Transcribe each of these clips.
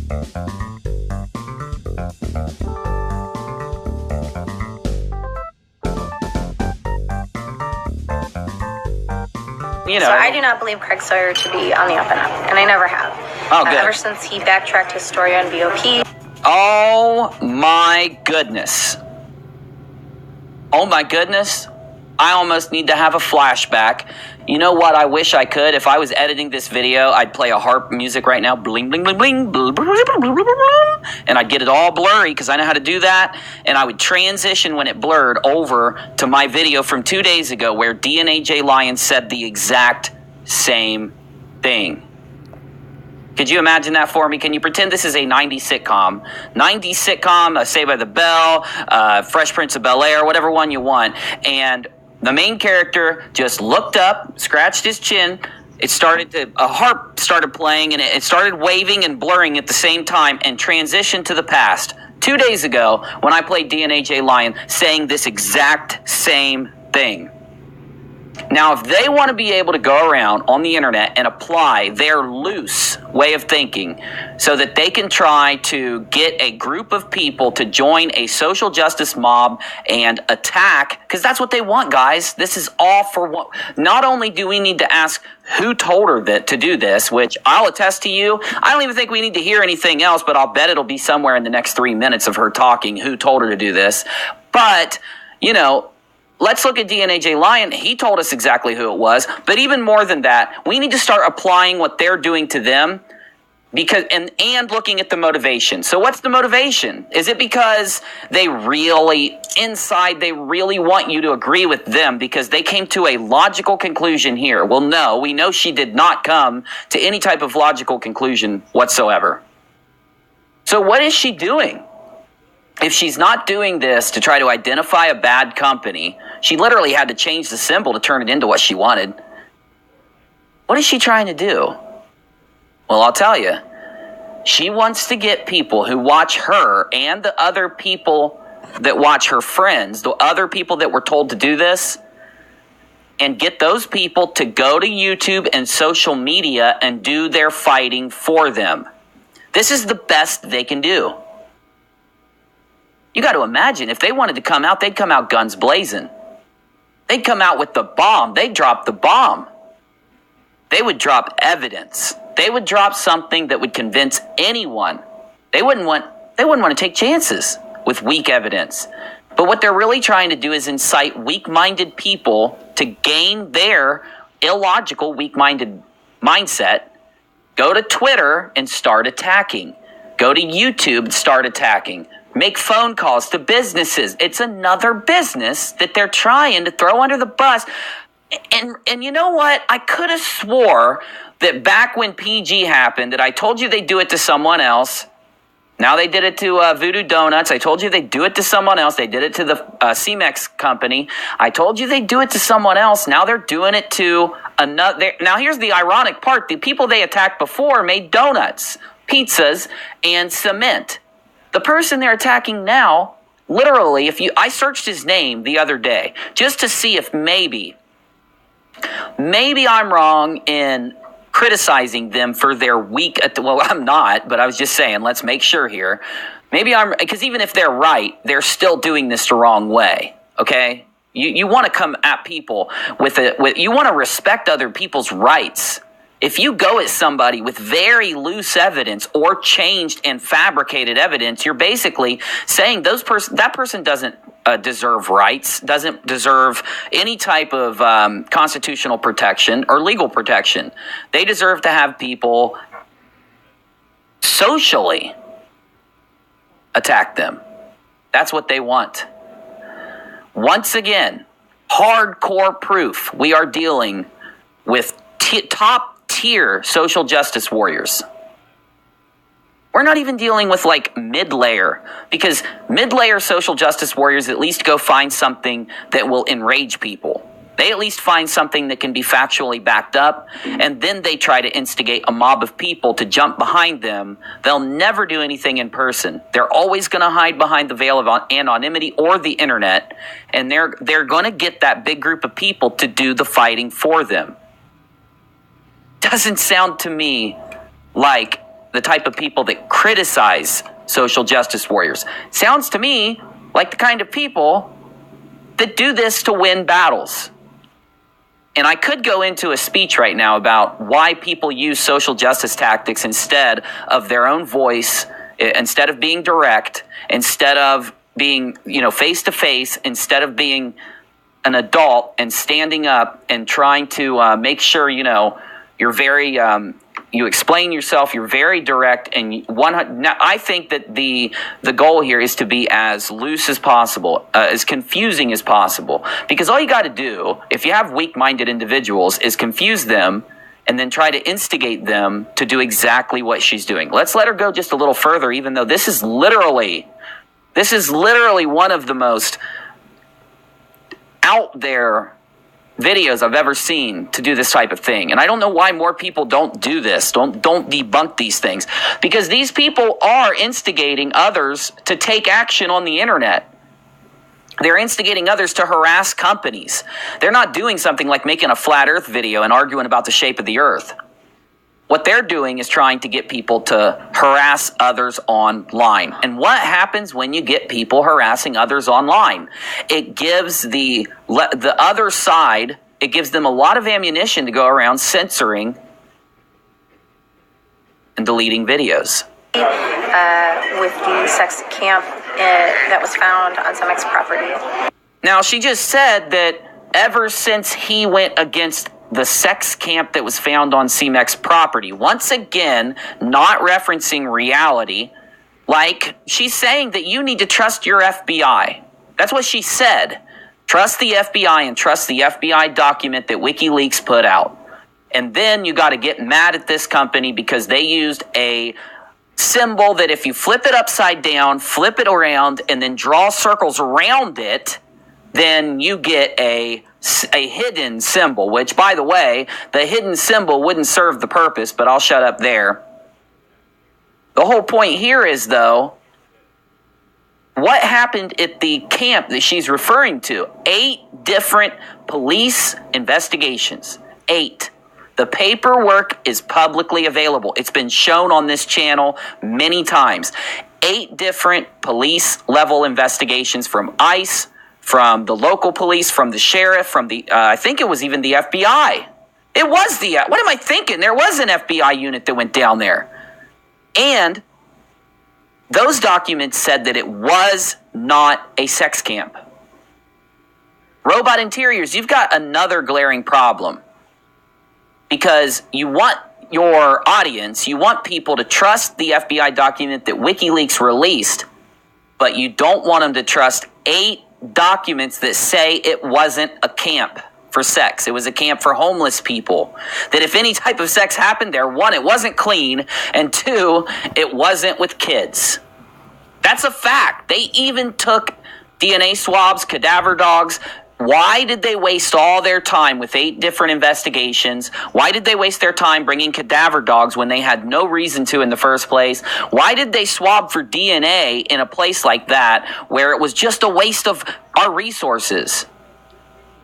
You know, so I do not believe Craig Sawyer to be on the up and up, and I never have. Oh, good. Ever since he backtracked his story on BOP. Oh my goodness. Oh my goodness. I almost need to have a flashback. You know what I wish I could? If I was editing this video, I'd play a harp music right now. Bling, bling, bling, bling, bling, bling, bling, bling, bling, and I'd get it all blurry because I know how to do that. And I would transition when it blurred over to my video from 2 days ago where DNA Lyons said the exact same thing. Could you imagine that for me? Can you pretend this is a 90s sitcom? 90s sitcom, Saved by the Bell, Fresh Prince of Bel-Air, whatever one you want. And the main character just looked up, scratched his chin. A harp started playing, and it started waving and blurring at the same time and transitioned to the past. 2 days ago, when I played DNA Lyons saying this exact same thing. Now, if they want to be able to go around on the internet and apply their loose way of thinking so that they can try to get a group of people to join a social justice mob and attack, because that's what they want, guys. This is all for what. Not only do we need to ask who told her to do this, which I'll attest to you, I don't even think we need to hear anything else, but I'll bet it'll be somewhere in the next 3 minutes of her talking who told her to do this. But, you know, let's look at DNA Lyons. He told us exactly who it was. But even more than that, we need to start applying what they're doing to them because and looking at the motivation. So what's the motivation? Is it because they really want you to agree with them because they came to a logical conclusion here? Well, no, we know she did not come to any type of logical conclusion whatsoever. So what is she doing? If she's not doing this to try to identify a bad company, she literally had to change the symbol to turn it into what she wanted. What is she trying to do? Well, I'll tell you. She wants to get people who watch her and the other people that watch her friends, the other people that were told to do this, and get those people to go to YouTube and social media and do their fighting for them. This is the best they can do. You got to imagine, if they wanted to come out, they'd come out guns blazing. They'd come out with the bomb. They'd drop the bomb. They would drop evidence. They would drop something that would convince anyone. They wouldn't want to take chances with weak evidence. But what they're really trying to do is incite weak-minded people to gain their illogical, weak-minded mindset, go to Twitter and start attacking. Go to YouTube and start attacking. Make phone calls to businesses. It's another business that they're trying to throw under the bus. And you know what? I could have swore that back when PG happened, that I told you they'd do it to someone else. Now they did it to Voodoo Donuts. I told you they'd do it to someone else. They did it to the Cemex company. I told you they'd do it to someone else. Now they're doing it to another. Now here's the ironic part. The people they attacked before made donuts, pizzas, and cement. The person they're attacking now, literally, I searched his name the other day just to see if maybe I'm wrong in criticizing them for their weak. Well, I'm not, but I was just saying, let's make sure here. Maybe because even if they're right, they're still doing this the wrong way. Okay, you want to come at people you want to respect other people's rights. If you go at somebody with very loose evidence or changed and fabricated evidence, you're basically saying that person doesn't deserve rights, doesn't deserve any type of constitutional protection or legal protection. They deserve to have people socially attack them. That's what they want. Once again, hardcore proof we are dealing with top tier social justice warriors. We're not even dealing with like mid-layer, because mid-layer social justice warriors at least go find something that will enrage people. They at least find something that can be factually backed up, and then they try to instigate a mob of people to jump behind them. They'll never do anything in person. They're always going to hide behind the veil of anonymity or the internet, and they're going to get that big group of people to do the fighting for them. Doesn't sound to me like the type of people that criticize social justice warriors. Sounds to me like the kind of people that do this to win battles. And I could go into a speech right now about why people use social justice tactics instead of their own voice, instead of being direct, instead of being, face to face, instead of being an adult and standing up and trying to make sure, you're very, you explain yourself, you're very direct, and now I think that the goal here is to be as loose as possible, as confusing as possible, because all you got to do, if you have weak-minded individuals, is confuse them and then try to instigate them to do exactly what she's doing. Let's let her go just a little further, even though this is literally one of the most out there videos I've ever seen to do this type of thing. And I don't know why more people don't do this, don't debunk these things, because these people are instigating others to take action on the internet. They're instigating others to harass companies. They're not doing something like making a flat earth video and arguing about the shape of the earth. What they're doing is trying to get people to harass others online. And what happens when you get people harassing others online? It gives the other side, it gives them a lot of ammunition to go around censoring and deleting videos. With the sex camp that was found on Cemex property. Now, she just said that ever since he went against the sex camp that was found on Cemex property, once again, not referencing reality, like she's saying that you need to trust your FBI. That's what she said. Trust the FBI and trust the FBI document that WikiLeaks put out. And then you got to get mad at this company because they used a symbol that if you flip it upside down, flip it around, and then draw circles around it, then you get a hidden symbol, which, by the way, the hidden symbol wouldn't serve the purpose, but I'll shut up there. The whole point here is, though, what happened at the camp that she's referring to? 8 different police investigations. 8. The paperwork is publicly available. It's been shown on this channel many times. 8 different police-level investigations from ICE, from the local police, from the sheriff, from the, I think it was even the FBI. It was the, what am I thinking? There was an FBI unit that went down there. And those documents said that it was not a sex camp. Robot Interiors, you've got another glaring problem. Because you want your audience, you want people to trust the FBI document that WikiLeaks released, but you don't want them to trust 8 documents that say it wasn't a camp for sex. It was a camp for homeless people. That if any type of sex happened there, 1, it wasn't clean, and 2, it wasn't with kids. That's a fact. They even took DNA swabs, cadaver dogs. Why did they waste all their time with 8 different investigations? Why did they waste their time bringing cadaver dogs when they had no reason to in the first place? Why did they swab for DNA in a place like that where it was just a waste of our resources?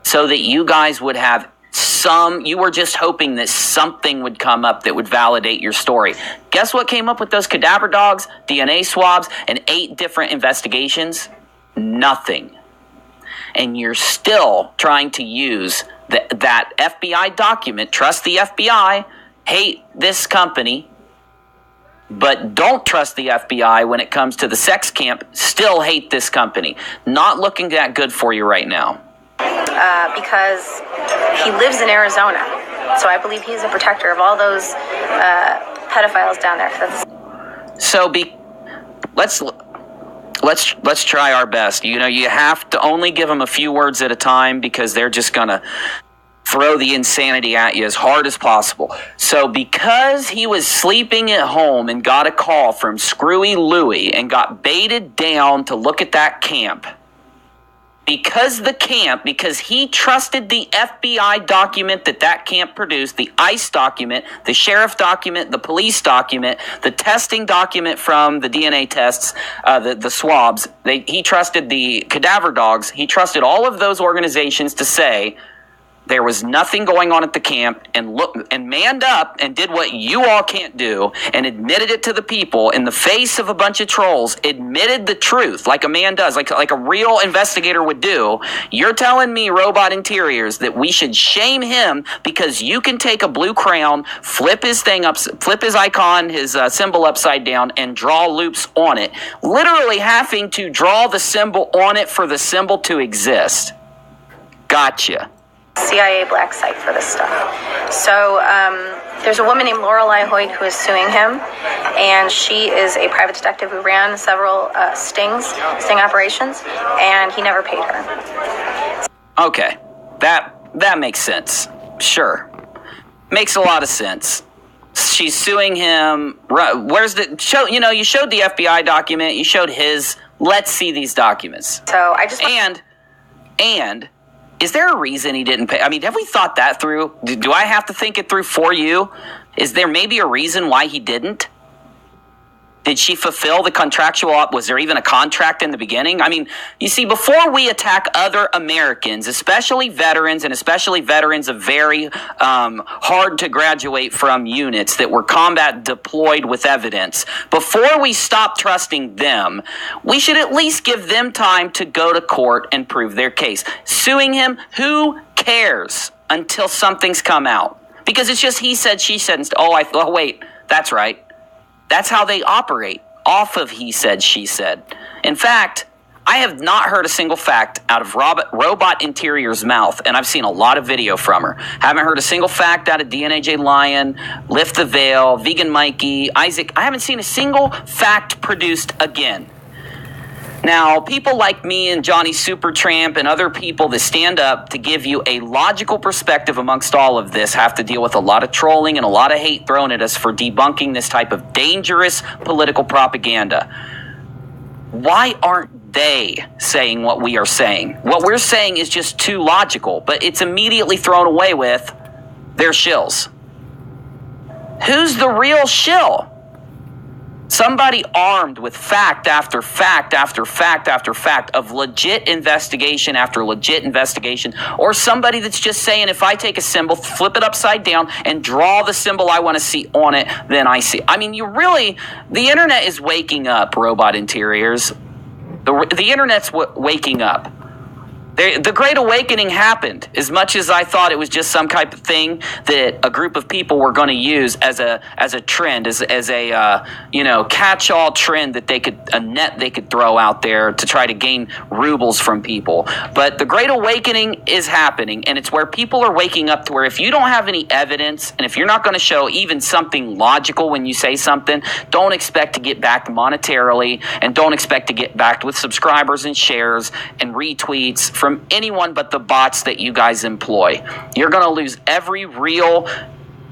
So that you guys would have you were just hoping that something would come up that would validate your story. Guess what came up with those cadaver dogs, DNA swabs, and 8 different investigations? Nothing. And you're still trying to use that FBI document, trust the FBI, hate this company, but don't trust the FBI when it comes to the sex camp, still hate this company. Not looking that good for you right now. Because he lives in Arizona. So I believe he's a protector of all those pedophiles down there. So let's try our best. You have to only give them a few words at a time because they're just going to throw the insanity at you as hard as possible. So because he was sleeping at home and got a call from Screwy Louie and got baited down to look at that camp, because he trusted the FBI document that camp produced, the ICE document, the sheriff document, the police document, the testing document from the DNA tests, the swabs, he trusted the cadaver dogs, he trusted all of those organizations to say there was nothing going on at the camp, and manned up and did what you all can't do and admitted it to the people in the face of a bunch of trolls, admitted the truth like a man does, like a real investigator would do. You're telling me, Robot Interiors, that we should shame him because you can take a blue crayon, flip his icon, his symbol upside down, and draw loops on it, literally having to draw the symbol on it for the symbol to exist. Gotcha. CIA black site for this stuff. So there's a woman named Lorelei Hoyt who is suing him, and she is a private detective who ran several sting operations, and he never paid her. Okay, that makes sense. Sure, makes a lot of sense. She's suing him. Where's the show? You know, you showed the FBI document. You showed his. Let's see these documents. So I just and. Is there a reason he didn't pay? I mean, have we thought that through? Do I have to think it through for you? Is there maybe a reason why he didn't? Did she fulfill the contractual? Was there even a contract in the beginning? I mean, you see, before we attack other Americans, especially veterans, and especially veterans of very hard to graduate from units that were combat deployed with evidence, before we stop trusting them, we should at least give them time to go to court and prove their case. Suing him, who cares until something's come out? Because it's just he said, she said, oh, wait, that's right. That's how they operate, off of he said, she said. In fact, I have not heard a single fact out of Robot Interior's mouth, and I've seen a lot of video from her. Haven't heard a single fact out of DNAJ Lion, Lift the Veil, Vegan Mikey, Isaac. I haven't seen a single fact produced again. Now, people like me and Johnny Supertramp and other people that stand up to give you a logical perspective amongst all of this have to deal with a lot of trolling and a lot of hate thrown at us for debunking this type of dangerous political propaganda. Why aren't they saying what we are saying? What we're saying is just too logical, but it's immediately thrown away with their shills. Who's the real shill? Somebody armed with fact after fact after fact after fact of legit investigation after legit investigation, or somebody that's just saying, if I take a symbol, flip it upside down, and draw the symbol I want to see on it, then I see. I mean, the internet is waking up, Robot Interiors. The internet's waking up. The Great Awakening happened. As much as I thought it was just some type of thing that a group of people were going to use as a trend, as a catch-all trend that a net they could throw out there to try to gain rubles from people. But the Great Awakening is happening, and it's where people are waking up to where if you don't have any evidence, and if you're not going to show even something logical when you say something, don't expect to get backed monetarily, and don't expect to get backed with subscribers and shares and retweets from anyone but the bots that you guys employ. You're going to lose every real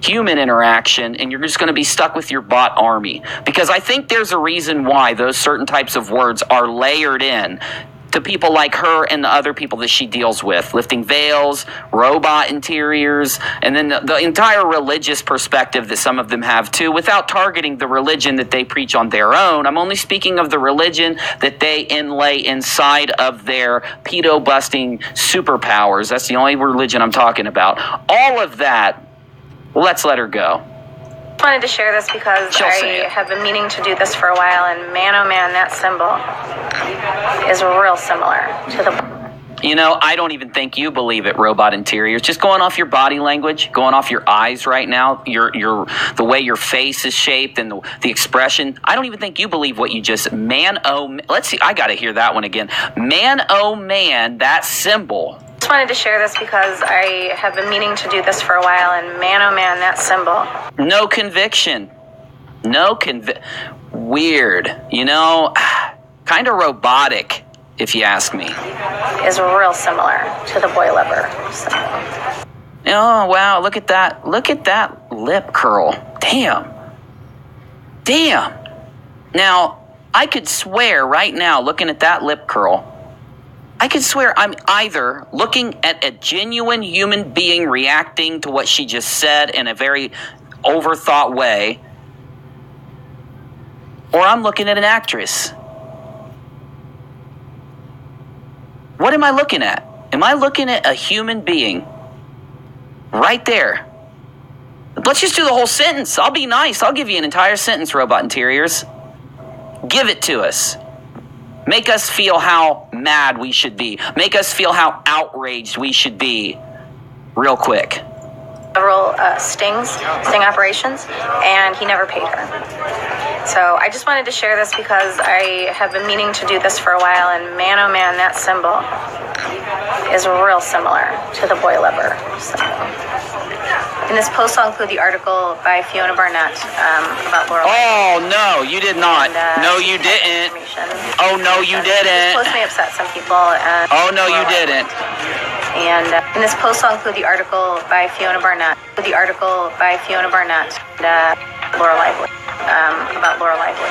human interaction, and you're just going to be stuck with your bot army. Because I think there's a reason why those certain types of words are layered in to people like her and the other people that she deals with. Lifting Veils, Robot Interiors, and then the entire religious perspective that some of them have too, without targeting the religion that they preach on their own. I'm only speaking of the religion that they inlay inside of their pedo-busting superpowers. That's the only religion I'm talking about. All of that, let's let her go. I wanted to share this because I have been meaning to do this for a while, and man, oh man, that symbol is real similar to the... You know, I don't even think you believe it, Robot Interiors. Just going off your body language, going off your eyes right now, the way your face is shaped and the expression. I don't even think you believe what you just... let's see, I got to hear that one again. Man, oh man, that symbol... I just wanted to share this because I have been meaning to do this for a while, and man, oh man, that symbol. No conviction. Weird. You know, kind of robotic, if you ask me. Is real similar to the boy lover symbol. Oh, wow, look at that. Look at that lip curl. Damn. Now, I could swear right now, looking at that lip curl, I could swear I'm either looking at a genuine human being reacting to what she just said in a very overthought way, or I'm looking at an actress. What am I looking at? Am I looking at a human being Right there. Let's just do the whole sentence. I'll be nice. I'll give you an entire sentence, Robot Interiors. Give it to us. Make us feel how mad we should be. Make us feel how outraged we should be. Real quick. Several sting operations, and he never paid her. So I just wanted to share this because I have been meaning to do this for a while, and man, oh man, that symbol is real similar to the boy lover symbol. In this post, I'll include the article by Fiona Barnett about Laurel. Oh, no, you did not. And, no, you didn't. Oh, no, you didn't. This post may upset some people. Oh, no, you didn't. And in this post, I'll include the article by Fiona Barnett. The article by Fiona Barnett and Laura Lively about Laura Lively.